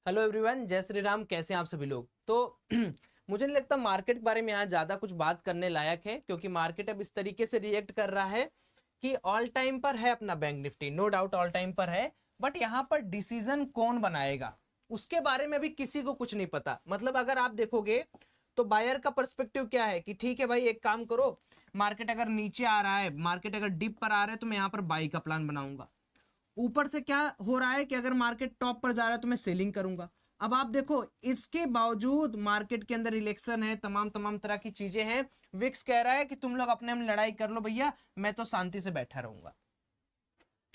Hello everyone, जय श्री राम। कैसे हैं आप सभी लोग? तो मुझे नहीं लगता मार्केट के बारे में यहाँ ज़्यादा कुछ बात करने लायक है, क्योंकि मार्केट अब इस तरीके से रिएक्ट कर रहा है कि ऑल टाइम पर है अपना bank Nifty, no doubt all time पर है। बट यहाँ पर डिसीजन कौन बनाएगा उसके बारे में भी किसी को कुछ नहीं पता। मतलब अगर आप देखोगे तो बायर का पर्सपेक्टिव क्या है कि ठीक है भाई, एक काम करो, मार्केट अगर नीचे आ रहा है, मार्केट अगर डिप पर आ रहा है तो मैं यहाँ पर बाई का प्लान बनाऊंगा। ऊपर से क्या हो रहा है कि अगर मार्केट टॉप पर जा रहा है तो मैं सेलिंग करूंगा। अब आप देखो, इसके बावजूद मार्केट के अंदर इलेक्शन है, तमाम तमाम तरह की चीजें हैं। विक्स कह रहा है कि तुम लोग अपने में लड़ाई कर लो भैया, मैं तो शांति से बैठा रहूंगा।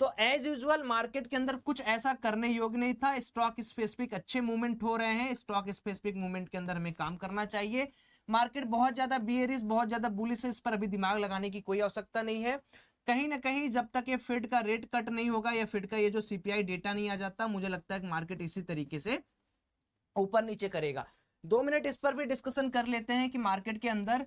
तो एज यूजुअल मार्केट के अंदर कुछ ऐसा करने योग्य नहीं था। स्टॉक स्पेसिफिक अच्छे मूवमेंट हो रहे हैं, स्टॉक स्पेसिफिक मूवमेंट के अंदर हमें काम करना चाहिए। मार्केट बहुत ज्यादा बियरिश, बहुत ज्यादा बुलिश है, इस पर अभी दिमाग लगाने की कोई आवश्यकता नहीं है। कहीं ना कहीं जब तक ये फेड का रेट कट नहीं होगा या फेड का ये जो सीपीआई डेटा नहीं आ जाता, मुझे लगता है कि मार्केट इसी तरीके से ऊपर नीचे करेगा। 2 मिनट इस पर भी डिस्कशन कर लेते हैं कि मार्केट के अंदर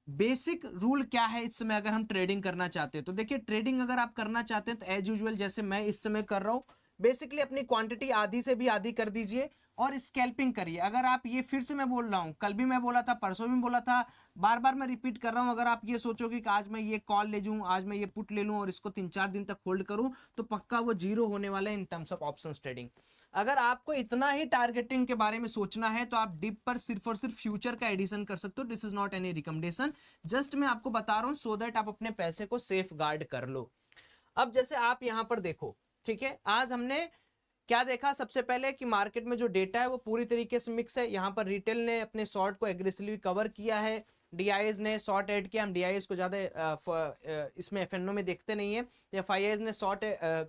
बेसिक रूल क्या है इस समय अगर हम ट्रेडिंग करना चाहते हैं। तो देखिए, ट्रेडिंग अगर आप करना चाहते हैं तो एज यूजुअल जैसे मैं इस समय कर रहा हूं, बेसिकली अपनी क्वांटिटी आधी से भी आधी कर दीजिए और स्कैल्पिंग करिए। अगर आप ये, फिर से मैं बोल रहा हूं, कल भी मैं बोला था, परसों भी बोला था, बार बार मैं रिपीट कर रहा हूं, अगर आप ये सोचोगे कि आज मैं ये कॉल ले लूं, आज मैं ये पुट ले लूं और इसको 3-4 दिन तक होल्ड करूं, तो पक्का वो जीरो होने वाला है in terms of options trading. अगर आपको इतना ही टारगेटिंग के बारे में सोचना है तो आप डिप पर सिर्फ और सिर्फ फ्यूचर का एडिशन कर सकते हो। This is not any recommendation, just मैं आपको बता रहा हूं सो दैट आप अपने पैसे को सेफ गार्ड कर लो। अब जैसे आप यहां पर देखो, ठीक है, आज हमने क्या देखा? सबसे पहले कि मार्केट में जो डेटा है वो पूरी तरीके से मिक्स है। यहां पर रिटेल ने अपने शॉर्ट को एग्रेसिवली कवर किया है, डीआईएस ने शॉर्ट ऐड किया। हम डीआईएस को ज्यादा इसमें एफएनओ में देखते नहीं है। एफआईआईएस ने शॉर्ट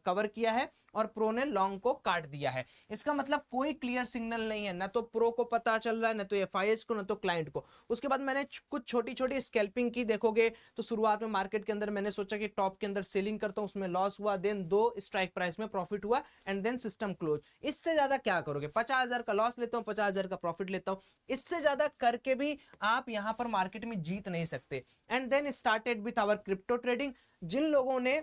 कवर किया है और प्रो ने लॉन्ग को काट दिया है। इसका मतलब कोई क्लियर सिग्नल नहीं है, ना तो प्रो को पता चल रहा है, ना तो एफआईआईएस को, ना तो क्लाइंट को। उसके बाद मैंने कुछ छोटी छोटी स्कैल्पिंग की। देखोगे तो शुरुआत में मार्केट के अंदर मैंने सोचा कि टॉप के अंदर सेलिंग करता हूं, उसमें लॉस हुआ, देन 2 स्ट्राइक प्राइस में प्रॉफिट हुआ एंड देन सिस्टम क्लोज। इससे ज्यादा क्या करोगे? 50,000 का लॉस लेता हूं, 50,000 का प्रॉफिट लेता हूं। इससे ज्यादा करके भी आप यहां पर मार्केट में जीत नहीं सकते। And then started with our crypto trading. जिन लोगों ने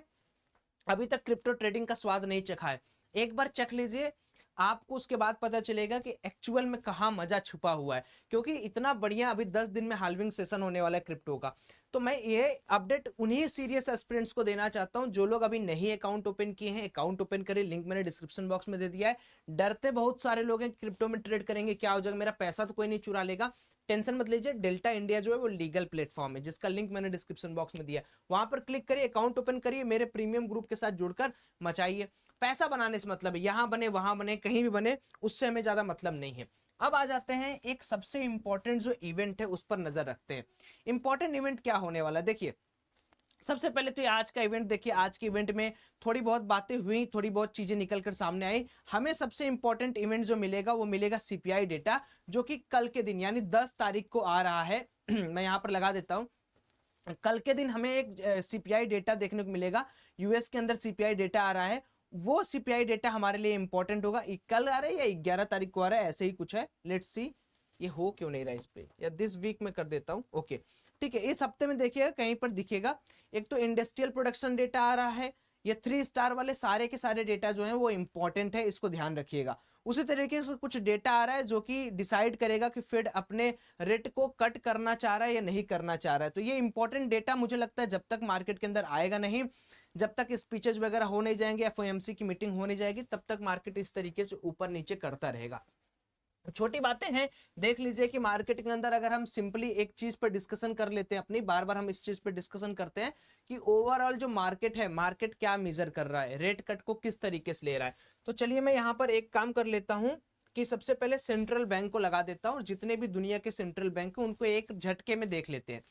अभी तक क्रिप्टो ट्रेडिंग का स्वाद नहीं चखा है, एक बार चख लीजिए, आपको उसके बाद पता चलेगा कि एक्चुअल में कहां मजा छुपा हुआ है। क्योंकि इतना बढ़िया, अभी 10 दिन में हाल्विंग सेशन होने वाला है क्रिप्टो का। तो मैं ये अपडेट उन्हीं सीरियस एस्पिरेंट्स को देना चाहता हूं जो लोग अभी नहीं अकाउंट ओपन किए हैं। अकाउंट ओपन करें, लिंक मैंने डिस्क्रिप्शन बॉक्स में दे दिया है। डरते बहुत सारे लोग हैं क्रिप्टो में ट्रेड करेंगे क्या हो जाएगा, मेरा पैसा तो कोई नहीं चुरा लेगा। टेंशन मत लीजिए, डेल्टा इंडिया जो है वो लीगल प्लेटफॉर्म है, जिसका लिंक मैंने डिस्क्रिप्शन बॉक्स में दिया है। वहां पर क्लिक करिए, अकाउंट ओपन करिए, मेरे प्रीमियम ग्रुप के साथ जुड़कर मचाइए। पैसा बनाने से मतलब है, यहां बने वहां बने कहीं भी बने, उससे हमें ज्यादा मतलब नहीं है। अब आ जाते हैं एक सबसे इंपॉर्टेंट जो इवेंट है उस पर नजर रखते हैं। इंपॉर्टेंट इवेंट क्या होने वाला है? देखिए, सबसे पहले तो ये आज का इवेंट देखिए। आज के इवेंट में थोड़ी बहुत बातें हुई, थोड़ी बहुत चीजें निकलकर सामने आई। हमें सबसे इंपॉर्टेंट इवेंट जो मिलेगा वो मिलेगा सीपीआई डेटा, जो कि कल के दिन यानी 10 तारीख को आ रहा है। मैं यहां पर लगा देता हूं, कल के दिन हमें एक सीपीआई डेटा देखने को मिलेगा। यूएस के अंदर सीपीआई डेटा आ रहा है। वो सीपीआई डेटा हमारे लिए इंपॉर्टेंट होगा। कल आ रहा है या 11 तारीख को आ रहा है, ऐसे ही कुछ है। लेट्स सी, ये हो क्यों नहीं रहा इस पे, या दिस वीक में कर देता हूं। ओके, ठीक है, इस हफ्ते में देखिएगा कहीं पर दिखेगा। एक तो इंडस्ट्रियल प्रोडक्शन डेटा आ रहा है। ये 3 स्टार वाले सारे के सारे डेटा जो हैं वो इंपॉर्टेंट है, इसको ध्यान रखिएगा। उसी तरीके से कुछ डेटा आ रहा है जो कि डिसाइड करेगा कि फेड अपने रेट को कट करना चाह रहा है या नहीं करना चाह रहा है। तो ये इंपॉर्टेंट डेटा मुझे लगता है जब तक मार्केट के अंदर आएगा नहीं, जब तक स्पीचेज वगैरह हो नहीं जाएंगे, एफओएमसी की मीटिंग हो नहीं जाएगी, तब तक मार्केट इस तरीके से ऊपर नीचे करता रहेगा। छोटी बातें हैं, देख लीजिए कि मार्केट के अंदर अगर हम सिंपली एक चीज पर डिस्कशन कर लेते हैं अपनी, बार बार हम इस चीज पर डिस्कशन करते हैं कि ओवरऑल जो मार्केट है, मार्केट क्या मेजर कर रहा है, रेट कट को किस तरीके से ले रहा है। तो चलिए मैं यहां पर एक काम कर लेता हूं कि सबसे पहले सेंट्रल बैंक को लगा देता हूं और जितने भी दुनिया के सेंट्रल बैंक हैं उनको एक झटके में देख लेते हैं।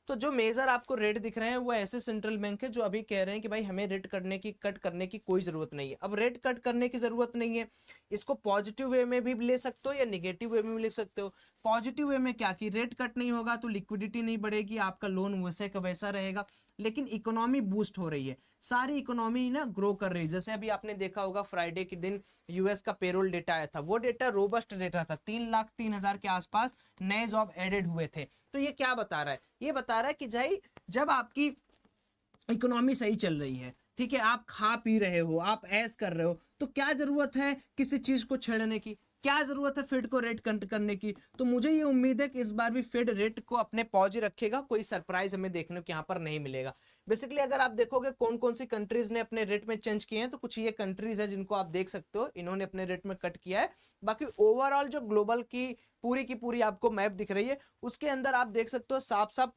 तो जो मेजर आपको रेट दिख रहे हैं वो ऐसे सेंट्रल बैंक है जो अभी कह रहे हैं कि भाई हमें रेट कट करने की कोई जरूरत नहीं है। अब रेट कट करने की जरूरत नहीं है, इसको पॉजिटिव वे में भी ले सकते हो या निगेटिव वे में भी लिख सकते हो। पॉजिटिव वे में क्या कि रेट कट नहीं होगा तो लिक्विडिटी नहीं बढ़ेगी, आपका लोन वैसे का वैसा रहेगा, लेकिन इकोनॉमी बूस्ट हो रही है, सारी इकोनॉमी ना ग्रो कर रही है। जैसे अभी आपने देखा होगा फ्राइडे के दिन यूएस का पेरोल डेटा आया था, वो डेटा रोबस्ट डेटा था, 3,03,000 के आसपास नए जॉब एडेड हुए थे। तो ये क्या बता रहा है? ये बता रहा है कि भाई जब आपकी इकोनॉमी सही चल रही है, ठीक है, आप खा पी रहे हो, आप ऐश कर रहे हो, तो क्या जरूरत है किसी चीज को छेड़ने की? क्या जरूरत है फेड को रेट कट करने की? तो मुझे ये उम्मीद है कि इस बार भी फेड रेट को अपने पॉज ही रखेगा, कोई सरप्राइज हमें देखने को यहाँ पर नहीं मिलेगा। बेसिकली अगर आप देखोगे कौन कौन सी कंट्रीज ने अपने रेट में चेंज किए हैं, तो कुछ ये कंट्रीज है जिनको आप देख सकते हो, इन्होंने अपने रेट में कट किया है। बाकी ओवरऑल जो ग्लोबल की पूरी आपको मैप दिख रही है, उसके अंदर आप देख सकते हो साफ साफ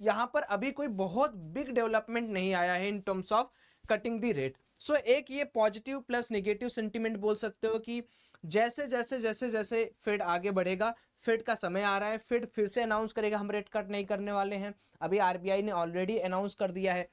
यहाँ पर अभी कोई बहुत बिग डेवलपमेंट नहीं आया है in terms of cutting the rate. So एक ये पॉजिटिव प्लस नेगेटिव सेंटीमेंट बोल सकते हो कि जैसे जैसे जैसे जैसे फेड आगे बढ़ेगा, फेड का समय आ रहा है, फेड फिर से अनाउंस करेगा हम रेट कट नहीं करने वाले हैं। अभी आरबीआई ने ऑलरेडी अनाउंस कर दिया है।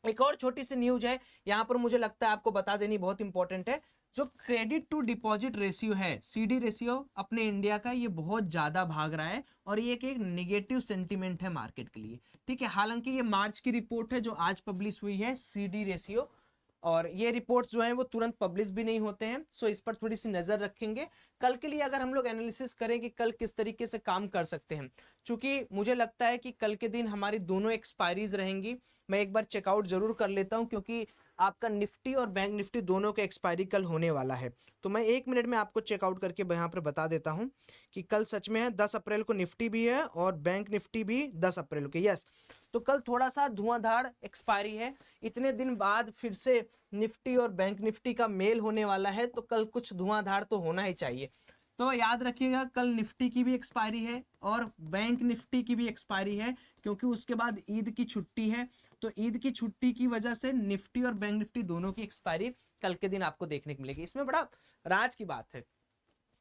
एक और छोटी सी न्यूज है यहाँ पर, मुझे लगता है आपको बता देनी बहुत इंपॉर्टेंट है। जो क्रेडिट टू डिपॉजिट रेशियो है, सीडी रेशियो अपने इंडिया का, ये बहुत ज्यादा भाग रहा है और ये एक नेगेटिव सेंटीमेंट है मार्केट के लिए। ठीक है, हालांकि ये मार्च की रिपोर्ट है जो आज पब्लिश हुई है, सीडी रेशियो, और ये रिपोर्ट्स जो हैं वो तुरंत पब्लिश भी नहीं होते हैं। सो इस पर थोड़ी सी नजर रखेंगे कल के लिए, अगर हम लोग एनालिसिस करें कि कल किस तरीके से काम कर सकते हैं। क्योंकि मुझे लगता है कि कल के दिन हमारी दोनों एक्सपायरीज रहेंगी। मैं एक बार चेकआउट जरूर कर लेता हूं, क्योंकि आपका निफ्टी और बैंक निफ्टी दोनों का एक्सपायरी कल होने वाला है। तो मैं 1 मिनट में आपको चेकआउट करके यहाँ पर बता देता हूँ कि कल सच में है 10 अप्रैल को निफ्टी भी है और बैंक निफ्टी भी 10 अप्रैल को। यस, तो कल थोड़ा सा धुआंधार एक्सपायरी है, इतने दिन बाद फिर से निफ्टी और बैंक निफ्टी का मेल होने वाला है, तो कल कुछ धुआंधार तो होना ही चाहिए। तो याद रखिएगा कल निफ्टी की भी एक्सपायरी है और बैंक निफ्टी की भी एक्सपायरी है, क्योंकि उसके बाद ईद की छुट्टी है। तो ईद की छुट्टी की वजह से निफ्टी और बैंक निफ्टी दोनों की एक्सपायरी कल के दिन आपको देखने को मिलेगी। इसमें बड़ा राज की बात है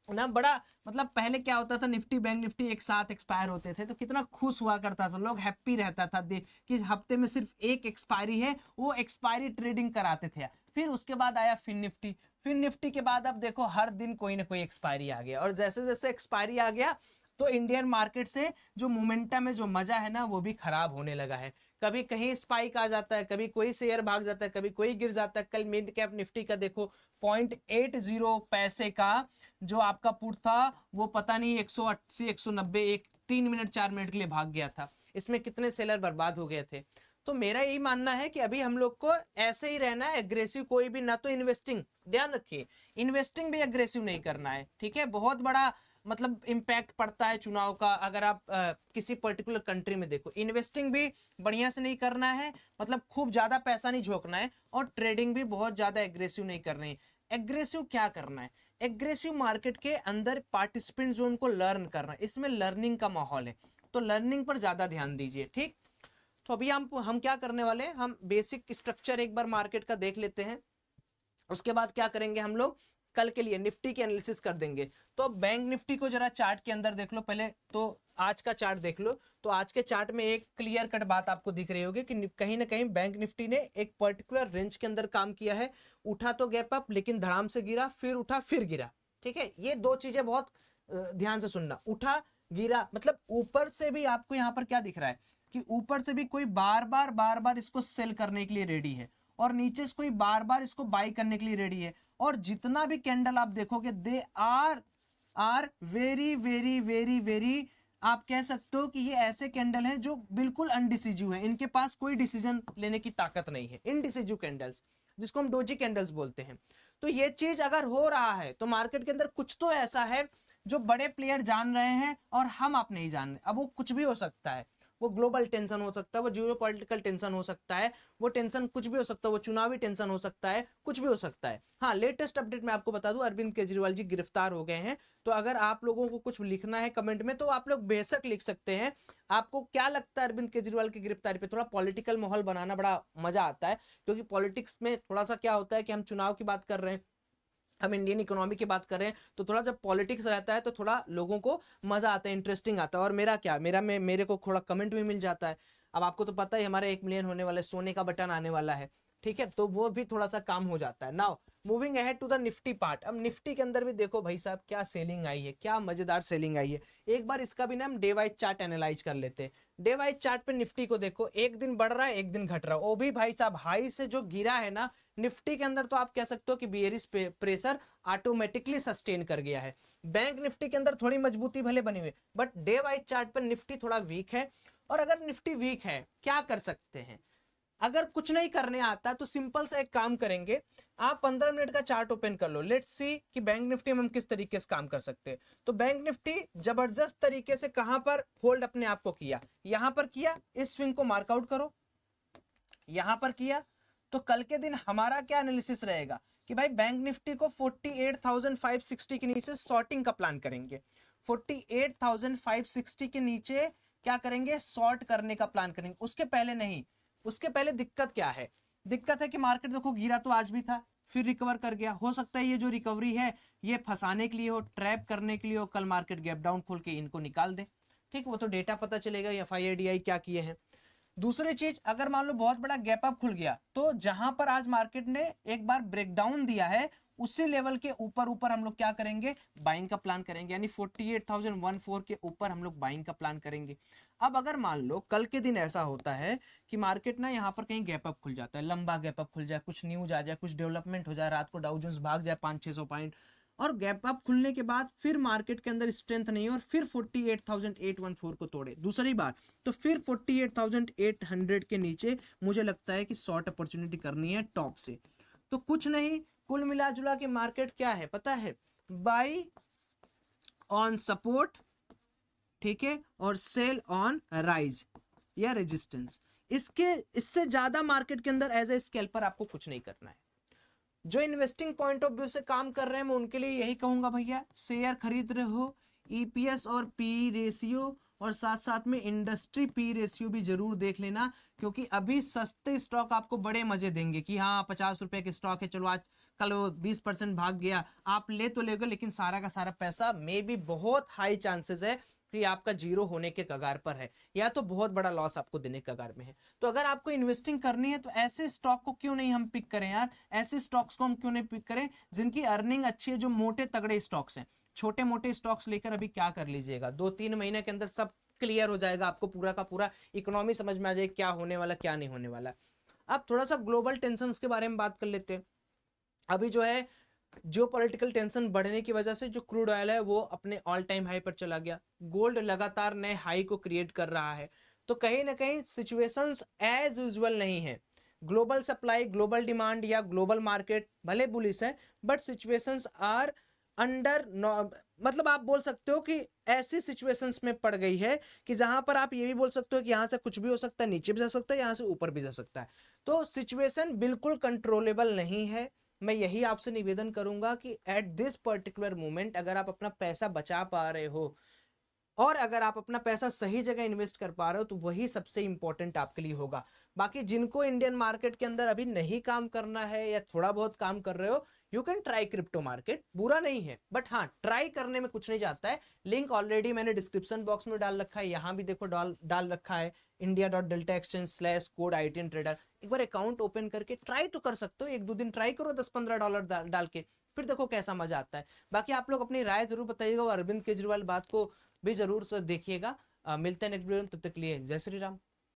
ना, बड़ा मतलब पहले क्या होता था, निफ्टी बैंक निफ्टी एक साथ एक्सपायर होते थे तो कितना खुश हुआ करता था, लोग हैप्पी रहता था कि हफ्ते में सिर्फ एक एक्सपायरी है, वो एक्सपायरी ट्रेडिंग कराते थे। फिर उसके बाद आया फिन निफ्टी, फिर निफ्टी के बाद अब देखो हर दिन कोई ना कोई एक्सपायरी आ गया, और जैसे जैसे एक्सपायरी आ गया तो इंडियन मार्केट से जो मोमेंटम है, जो मजा है ना, वो भी खराब होने लगा है। कभी कहीं स्पाइक आ जाता है, कभी कोई शेयर भाग जाता है, कभी कोई गिर जाता है। कल मिड कैप निफ्टी का देखो 0.80 पैसे का जो आपका पुट था, वो पता नहीं 180 190 एक 3 मिनट 4 मिनट के लिए भाग गया था। इसमें कितने सेलर बर्बाद हो गए थे। तो मेरा यही मानना है कि अभी हम लोग को ऐसे ही रहना है, एग्रेसिव कोई भी ना, तो इन्वेस्टिंग ध्यान रखिए, इन्वेस्टिंग भी एग्रेसिव नहीं करना है। ठीक है, बहुत बड़ा मतलब इम्पैक्ट पड़ता है चुनाव का। अगर आप किसी पर्टिकुलर कंट्री में देखो, इन्वेस्टिंग भी बढ़िया से नहीं करना है, मतलब खूब ज्यादा पैसा नहीं झोंकना है, और ट्रेडिंग भी बहुत ज्यादा एग्रेसिव नहीं करनी है। एग्रेसिव क्या करना है, एग्रेसिव मार्केट के अंदर पार्टिसिपेंट जोन को लर्न करना है, इसमें लर्निंग का माहौल है, तो लर्निंग पर ज्यादा ध्यान दीजिए। ठीक, तो अभी हम क्या करने वाले हैं, हम बेसिक स्ट्रक्चर एक बार मार्केट का देख लेते हैं। उसके बाद क्या करेंगे, हम लोग कल के लिए निफ्टी की एनालिसिस कर देंगे। तो अब बैंक निफ्टी को जरा चार्ट के अंदर देख लो पहले, तो आज का चार्ट देख लो। तो आज के चार्ट में एक क्लियर कट बात आपको दिख रही होगी कि कहीं ना कहीं बैंक निफ्टी ने एक पर्टिकुलर रेंज के अंदर काम किया है। उठा तो गैप अप, लेकिन धड़ाम से गिरा, फिर उठा फिर गिरा। ठीक है, ये दो चीजें बहुत ध्यान से सुनना, उठा गिरा मतलब ऊपर से भी आपको यहाँ पर क्या दिख रहा है कि ऊपर से भी कोई बार बार इसको सेल करने के लिए रेडी है, और नीचे से कोई बार बार इसको बाई करने के लिए रेडी है। और जितना भी कैंडल आप देखोगे, they are very very very very, आप कह सकते हो कि ये ऐसे कैंडल हैं जो बिल्कुल अनडिसिजिव है, इनके पास कोई डिसीजन लेने की ताकत नहीं है। इनडिसिजिव कैंडल्स, जिसको हम डोजी कैंडल्स बोलते हैं। तो ये चीज अगर हो रहा है तो मार्केट के अंदर कुछ तो ऐसा है जो बड़े प्लेयर जान रहे हैं और हम आप नहीं जान रहे। अब वो कुछ भी हो सकता है, वो ग्लोबल टेंशन हो सकता है, वो जियो पॉलिटिकल टेंशन हो सकता है, वो टेंशन कुछ भी हो सकता है, वो चुनावी टेंशन हो सकता है, कुछ भी हो सकता है। हाँ, लेटेस्ट अपडेट मैं आपको बता दूं, अरविंद केजरीवाल जी गिरफ्तार हो गए हैं। तो अगर आप लोगों को कुछ लिखना है कमेंट में तो आप लोग बेशक लिख सकते हैं। आपको क्या लगता है अरविंद केजरीवाल की गिरफ्तारी पे? थोड़ा पॉलिटिकल माहौल बनाना बड़ा मजा आता है, क्योंकि पॉलिटिक्स में थोड़ा सा क्या होता है कि हम चुनाव की बात कर रहे हैं, हम इंडियन इकोनॉमी की बात कर रहे हैं, तो थोड़ा जब पॉलिटिक्स रहता है तो थोड़ा लोगों को मजा आता है, इंटरेस्टिंग आता है। और मेरा क्या, मेरे को थोड़ा कमेंट भी मिल जाता है। अब आपको तो पता ही हमारे 1 मिलियन होने वाले, सोने का बटन आने वाला है। ठीक है, तो वो भी थोड़ा सा काम हो जाता है। Now moving ahead to the Nifty part. अब निफ्टी के अंदर भी देखो भाई साहब क्या सेलिंग आई है, क्या मजेदार सेलिंग आई है। एक बार इसका भी ना हम डे वाइज चार्ट एनालाइज कर लेते हैं। डे वाइज चार्ट पे निफ्टी को देखो, एक दिन बढ़ रहा है एक दिन घट रहा है, वो भी भाई साहब हाई से जो गिरा है ना निफ्टी के अंदर, तो आप कह सकते हो कि बियरिश प्रेशर ऑटोमेटिकली सस्टेन कर गया है। बैंक निफ्टी के अंदर थोड़ी मजबूती भले बनी हुई, बट डे वाइज चार्ट पर निफ्टी थोड़ा वीक है। और अगर निफ्टी वीक है, क्या कर सकते हैं, अगर कुछ नहीं करने आता तो सिंपल सा एक काम करेंगे, आप 15 मिनट का चार्ट ओपन कर लो, लेट्स सी कि बैंक निफ्टी में हम किस तरीके से काम कर सकते हैं। तो बैंक निफ्टी जबरदस्त तरीके से कहां पर होल्ड अपने आप को किया, यहां पर किया, इस स्विंग को मार्कआउट करो, यहां पर किया। तो कल के दिन हमारा क्या एनालिसिस रहेगा कि भाई बैंक निफ्टी को 48,560 के नीचे शॉर्टिंग का प्लान करेंगे, 48,560 के नीचे क्या करेंगे, शॉर्ट करने का प्लान करेंगे। उसके पहले नहीं, उसके पहले दिक्कत क्या है, दिक्कत है कि मार्केट देखो गिरा तो आज भी था, फिर रिकवर कर गया। हो सकता है ये जो रिकवरी है ये फंसाने के लिए हो, ट्रैप करने के लिए हो, कल मार्केट गैप डाउन खोल के इनको निकाल दे, ठीक, वो तो डेटा पता चलेगा FII क्या किए हैं। दूसरी चीज, अगर मान लो बहुत बड़ा गैप अप खुल गया तो जहां पर आज मार्केट ने एक बार ब्रेकडाउन दिया है उसी लेवल के ऊपर ऊपर हम लोग क्या करेंगे, बाइंग का प्लान करेंगे, यानी 48,014 के ऊपर हम लोग बाइंग का प्लान करेंगे। अब अगर मान लो कल के दिन ऐसा होता है कि मार्केट ना यहाँ पर कहीं गैप अप खुल जाता है, लंबा गैप अप खुल जाए, कुछ न्यूज आ जाए, कुछ डेवलपमेंट हो जाए, रात को डाउ जोन्स भाग जाए 500-600 पॉइंट, और गैप अप खुलने के बाद फिर मार्केट के अंदर स्ट्रेंथ नहीं और फिर 48,814 को तोड़े दूसरी बार, तो फिर 48,800 के नीचे मुझे लगता है कि शॉर्ट अपॉर्चुनिटी करनी है टॉप से। तो कुछ नहीं, कुल मिला जुला के मार्केट क्या है पता है, बाई ऑन सपोर्ट, ठीक है, और सेल ऑन राइज या रेजिस्टेंस। इससे ज्यादा मार्केट के अंदर एज ए स्कैल्पर आपको कुछ नहीं करना है। जो इन्वेस्टिंग पॉइंट ऑफ व्यू से काम कर रहे हैं मैं उनके लिए यही कहूंगा, भैया शेयर खरीद रहे हो, EPS और PE रेशियो और साथ साथ में इंडस्ट्री PE रेशियो भी जरूर देख लेना, क्योंकि अभी सस्ते स्टॉक आपको बड़े मजे देंगे कि हाँ 50 रुपए के स्टॉक है, चलो आज कल वो 20% भाग गया, आप ले तो लेगे लेकिन सारा का सारा पैसा मे भी बहुत हाई चांसेस है कि आपका जीरो होने के कगार पर है, या तो बहुत बड़ा लॉस आपको देने के कगार में है। तो अगर आपको इन्वेस्टिंग करनी है तो ऐसे स्टॉक को क्यों नहीं हम पिक करें यार, ऐसे स्टॉक्स को हम क्यों नहीं पिक करें जिनकी अर्निंग अच्छी है, जो मोटे तगड़े स्टॉक्स हैं। छोटे मोटे स्टॉक्स लेकर अभी क्या कर लीजिएगा, 2-3 महीने के अंदर सब क्लियर हो जाएगा, आपको पूरा का पूरा इकोनॉमी समझ में आ जाएगी क्या होने वाला क्या नहीं होने वाला। अब थोड़ा सा ग्लोबल टेंशंस के बारे में बात कर लेते हैं। अभी जो है जियोपॉलिटिकल टेंशन बढ़ने की वजह से जो क्रूड ऑयल है वो अपने ऑल टाइम हाई पर चला गया, गोल्ड लगातार नए हाई को क्रिएट कर रहा है। तो कहीं ना कहीं सिचुएशंस एज यूजुअल नहीं है, ग्लोबल सप्लाई, ग्लोबल डिमांड या ग्लोबल मार्केट भले बुलिश है, बट सिचुएशंस आर अंडर, मतलब आप बोल सकते हो कि ऐसी सिचुएशंस में पड़ गई है कि जहां पर आप ये भी बोल सकते हो कि यहां से कुछ भी हो सकता है, नीचे भी जा सकता है, यहां से ऊपर भी जा सकता है। तो सिचुएशन बिल्कुल कंट्रोलेबल नहीं है। मैं यही आपसे निवेदन करूंगा कि एट दिस पर्टिकुलर मोमेंट अगर आप अपना पैसा बचा पा रहे हो और अगर आप अपना पैसा सही जगह इन्वेस्ट कर पा रहे हो तो वही सबसे इंपॉर्टेंट आपके लिए होगा। बाकी जिनको इंडियन मार्केट के अंदर अभी नहीं काम करना है या थोड़ा बहुत काम कर रहे हो, you can try crypto market, बुरा नहीं है, बट हाँ ट्राई करने में कुछ नहीं जाता है। लिंक ऑलरेडी मैंने डिस्क्रिप्शन बॉक्स में डाल रखा है, यहाँ भी देखो डाल रखा है, india.deltaexchange/code ITN-trader। एक बार अकाउंट ओपन करके ट्राई तो कर सकते हो, 1-2 दिन ट्राई करो, $10-15 डाल के, फिर देखो कैसा मजा आता है। बाकी आप लोग अपनी राय जरूर बताइएगा और अरविंद केजरीवाल बात को भी जरूर से देखिएगा। मिलते हैं नेक्स्ट वीडियो में, तब तक के लिए जय श्री राम।